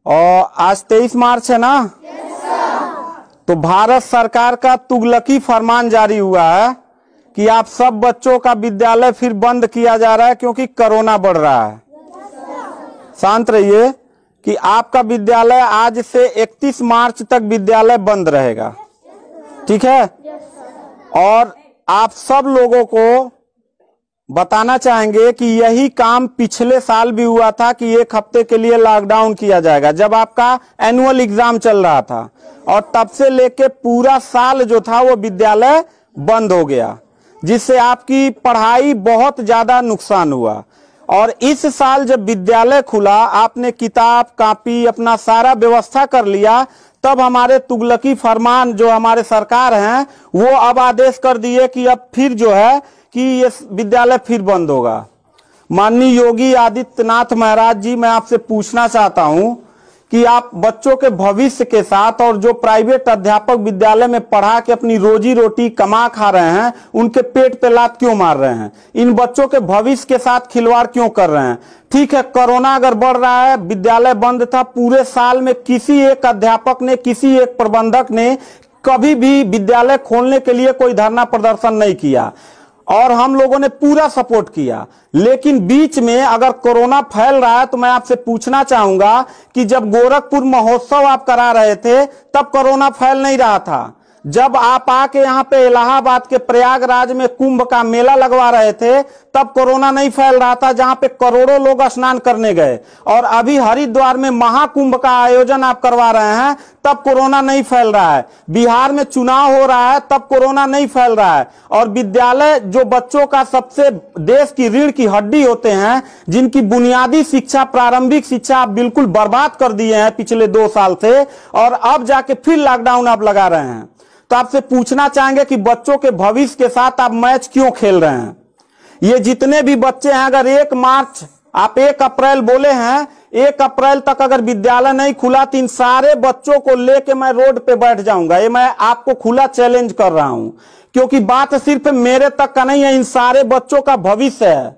और आज 23 मार्च है ना। तो भारत सरकार का तुगलकी फरमान जारी हुआ है कि आप सब बच्चों का विद्यालय फिर बंद किया जा रहा है क्योंकि कोरोना बढ़ रहा है। शांत रहिए कि आपका विद्यालय आज से 31 मार्च तक विद्यालय बंद रहेगा, ठीक है। और आप सब लोगों को बताना चाहेंगे कि यही काम पिछले साल भी हुआ था कि 1 हफ्ते के लिए लॉकडाउन किया जाएगा जब आपका एनुअल एग्जाम चल रहा था, और तब से लेके पूरा साल जो था वो विद्यालय बंद हो गया, जिससे आपकी पढ़ाई बहुत ज्यादा नुकसान हुआ। और इस साल जब विद्यालय खुला, आपने किताब कॉपी अपना सारा व्यवस्था कर लिया, तब हमारे तुगलकी फरमान जो हमारे सरकार हैं वो अब आदेश कर दिए कि अब फिर जो है कि ये विद्यालय फिर बंद होगा। माननीय योगी आदित्यनाथ महाराज जी, मैं आपसे पूछना चाहता हूं कि आप बच्चों के भविष्य के साथ और जो प्राइवेट अध्यापक विद्यालय में पढ़ा के अपनी रोजी रोटी कमा खा रहे हैं, उनके पेट पे लात क्यों मार रहे हैं? इन बच्चों के भविष्य के साथ खिलवाड़ क्यों कर रहे हैं? ठीक है, कोरोना अगर बढ़ रहा है, विद्यालय बंद था, पूरे साल में किसी एक अध्यापक ने, किसी एक प्रबंधक ने कभी भी विद्यालय खोलने के लिए कोई धरना प्रदर्शन नहीं किया और हम लोगों ने पूरा सपोर्ट किया। लेकिन बीच में अगर कोरोना फैल रहा है तो मैं आपसे पूछना चाहूंगा कि जब गोरखपुर महोत्सव आप करा रहे थे तब कोरोना फैल नहीं रहा था। जब आप आके यहाँ पे इलाहाबाद के प्रयागराज में कुंभ का मेला लगवा रहे थे तब कोरोना नहीं फैल रहा था, जहां पे करोड़ों लोग स्नान करने गए। और अभी हरिद्वार में महाकुंभ का आयोजन आप करवा रहे हैं तब कोरोना नहीं फैल रहा है। बिहार में चुनाव हो रहा है तब कोरोना नहीं फैल रहा है। और विद्यालय जो बच्चों का सबसे देश की रीढ़ की हड्डी होते हैं, जिनकी बुनियादी शिक्षा, प्रारंभिक शिक्षा आप बिल्कुल बर्बाद कर दिए हैं पिछले 2 साल से, और अब जाके फिर लॉकडाउन आप लगा रहे हैं। तो आपसे पूछना चाहेंगे कि बच्चों के भविष्य के साथ आप मैच क्यों खेल रहे हैं? ये जितने भी बच्चे हैं, अगर 1 मार्च आप 1 अप्रैल बोले हैं, 1 अप्रैल तक अगर विद्यालय नहीं खुला तो इन सारे बच्चों को लेके मैं रोड पे बैठ जाऊंगा। ये मैं आपको खुला चैलेंज कर रहा हूं, क्योंकि बात सिर्फ मेरे तक का नहीं है, इन सारे बच्चों का भविष्य है।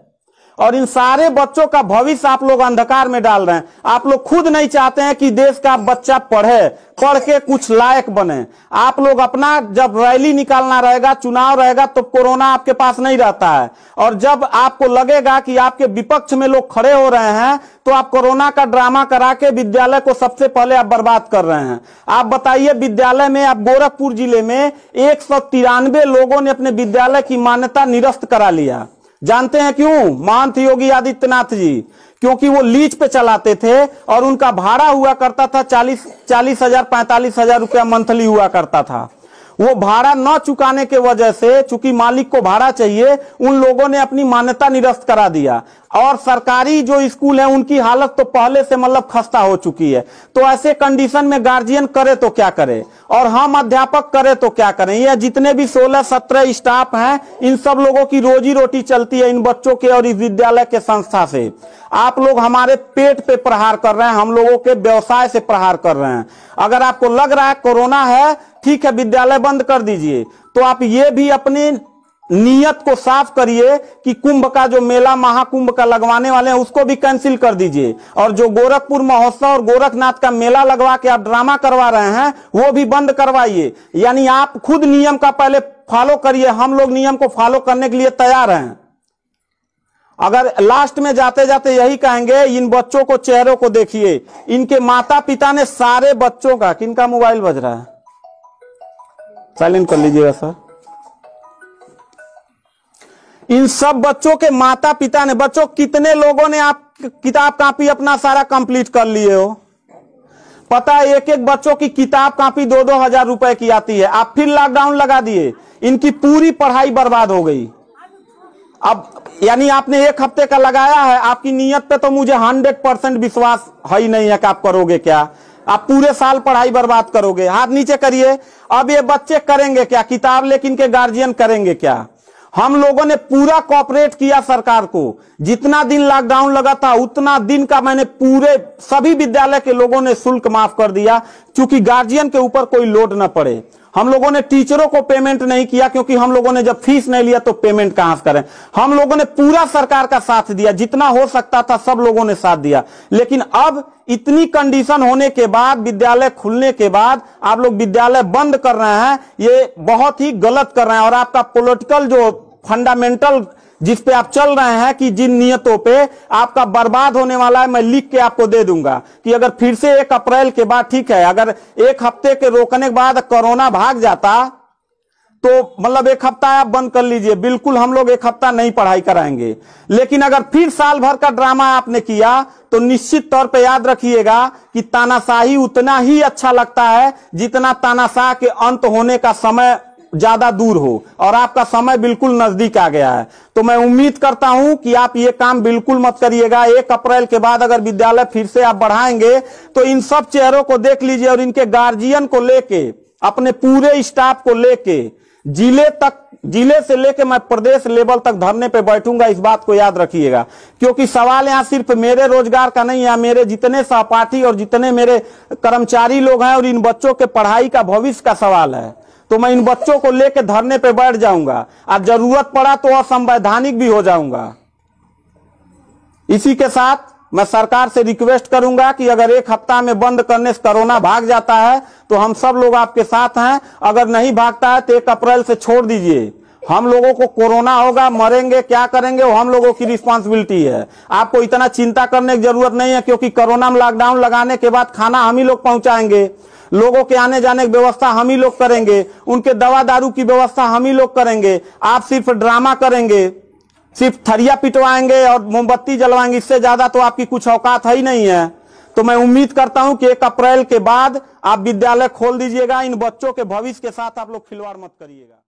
और इन सारे बच्चों का भविष्य आप लोग अंधकार में डाल रहे हैं। आप लोग खुद नहीं चाहते हैं कि देश का बच्चा पढ़े, पढ़ के कुछ लायक बने। आप लोग अपना, जब रैली निकालना रहेगा, चुनाव रहेगा, तो कोरोना आपके पास नहीं रहता है। और जब आपको लगेगा कि आपके विपक्ष में लोग खड़े हो रहे हैं तो आप कोरोना का ड्रामा करा के विद्यालय को सबसे पहले आप बर्बाद कर रहे हैं। आप बताइए, विद्यालय में, आप गोरखपुर जिले में 193 लोगों ने अपने विद्यालय की मान्यता निरस्त करा लिया। जानते हैं क्यों? महंत योगी आदित्यनाथ जी, क्योंकि वो लीज पे चलाते थे और उनका भाड़ा हुआ करता था 40,000 45,000 रुपया मंथली हुआ करता था। वो भाड़ा न चुकाने के वजह से, चूंकि मालिक को भाड़ा चाहिए, उन लोगों ने अपनी मान्यता निरस्त करा दिया। और सरकारी जो स्कूल है उनकी हालत तो पहले से मतलब खस्ता हो चुकी है। तो ऐसे कंडीशन में गार्जियन करे तो क्या करे, और हम अध्यापक करे तो क्या करें? ये जितने भी 16-17 स्टाफ हैं, इन सब लोगों की रोजी रोटी चलती है इन बच्चों के और इस विद्यालय के संस्था से। आप लोग हमारे पेट पे प्रहार कर रहे हैं, हम लोगों के व्यवसाय से प्रहार कर रहे हैं। अगर आपको लग रहा है कोरोना है, ठीक है, विद्यालय बंद कर दीजिए, तो आप ये भी अपनी नियत को साफ करिए कि कुंभ का जो मेला, महाकुंभ का लगवाने वाले हैं, उसको भी कैंसिल कर दीजिए। और जो गोरखपुर महोत्सव और गोरखनाथ का मेला लगवा के आप ड्रामा करवा रहे हैं, वो भी बंद करवाइए। यानी आप खुद नियम का पहले फॉलो करिए, हम लोग नियम को फॉलो करने के लिए तैयार हैं। अगर लास्ट में जाते जाते यही कहेंगे, इन बच्चों को, चेहरों को देखिए, इनके माता पिता ने सारे बच्चों का, किनका मोबाइल बज रहा है, साइलेंट कर लीजिएगा सर। इन सब बच्चों के माता पिता ने, बच्चों कितने लोगों ने आप किताब कॉपी अपना सारा कंप्लीट कर लिए हो? पता है, एक एक बच्चों की किताब कॉपी 2-2 हजार रुपए की आती है। आप फिर लॉकडाउन लगा दिए, इनकी पूरी पढ़ाई बर्बाद हो गई। अब यानी आपने 1 हफ्ते का लगाया है, आपकी नीयत पे तो मुझे 100% विश्वास है ही नहीं है कि आप करोगे क्या। आप पूरे साल पढ़ाई बर्बाद करोगे। हाथ नीचे करिए। अब ये बच्चे करेंगे क्या? किताब लेकिन के गार्जियन करेंगे क्या? हम लोगों ने पूरा कोऑपरेट किया सरकार को। जितना दिन लॉकडाउन लगा था उतना दिन का मैंने पूरे सभी विद्यालय के लोगों ने शुल्क माफ कर दिया, क्योंकि गार्जियन के ऊपर कोई लोड न पड़े। हम लोगों ने टीचरों को पेमेंट नहीं किया, क्योंकि हम लोगों ने जब फीस नहीं लिया तो पेमेंट कहां से करें। हम लोगों ने पूरा सरकार का साथ दिया, जितना हो सकता था सब लोगों ने साथ दिया। लेकिन अब इतनी कंडीशन होने के बाद, विद्यालय खुलने के बाद आप लोग विद्यालय बंद कर रहे हैं, ये बहुत ही गलत कर रहे हैं। और आपका पॉलिटिकल जो फंडामेंटल जिस पे आप चल रहे हैं कि जिन नियतों पे आपका बर्बाद होने वाला है, मैं लिख के आपको दे दूंगा कि अगर फिर से 1 अप्रैल के बाद, ठीक है, अगर 1 हफ्ते के रोकने के बाद कोरोना भाग जाता तो मतलब 1 हफ्ता आप बंद कर लीजिए, बिल्कुल हम लोग 1 हफ्ता नहीं पढ़ाई कराएंगे। लेकिन अगर फिर साल भर का ड्रामा आपने किया तो निश्चित तौर पे याद रखिएगा कि तानाशाही उतना ही अच्छा लगता है जितना तानाशाह के अंत होने का समय ज्यादा दूर हो, और आपका समय बिल्कुल नजदीक आ गया है। तो मैं उम्मीद करता हूं कि आप ये काम बिल्कुल मत करिएगा। 1 अप्रैल के बाद अगर विद्यालय फिर से आप बढ़ाएंगे तो इन सब चेहरों को देख लीजिए और इनके गार्जियन को लेके, अपने पूरे स्टाफ को लेके जिले से लेके मैं प्रदेश लेवल तक धरने पे बैठूंगा। इस बात को याद रखिएगा, क्योंकि सवाल यहां सिर्फ मेरे रोजगार का नहीं है, मेरे जितने सहपाठी और जितने मेरे कर्मचारी लोग हैं और इन बच्चों के पढ़ाई का भविष्य का सवाल है। तो मैं इन बच्चों को लेकर धरने पे बैठ जाऊंगा, और जरूरत पड़ा तो असंवैधानिक भी हो जाऊंगा। इसी के साथ मैं सरकार से रिक्वेस्ट करूंगा कि अगर 1 हफ्ता में बंद करने से कोरोना भाग जाता है तो हम सब लोग आपके साथ हैं। अगर नहीं भागता है तो 1 अप्रैल से छोड़ दीजिए। हम लोगों को कोरोना होगा, मरेंगे, क्या करेंगे वो हम लोगों की रिस्पांसिबिलिटी है। आपको इतना चिंता करने की जरूरत नहीं है, क्योंकि कोरोना में लॉकडाउन लगाने के बाद खाना हम ही लोग पहुंचाएंगे, लोगों के आने जाने की व्यवस्था हम ही लोग करेंगे, उनके दवा दारू की व्यवस्था हम ही लोग करेंगे। आप सिर्फ ड्रामा करेंगे, सिर्फ थरिया पिटवाएंगे और मोमबत्ती जलवाएंगे, इससे ज्यादा तो आपकी कुछ औकात है ही नहीं है। तो मैं उम्मीद करता हूं कि 1 अप्रैल के बाद आप विद्यालय खोल दीजिएगा। इन बच्चों के भविष्य के साथ आप लोग खिलवाड़ मत करिएगा।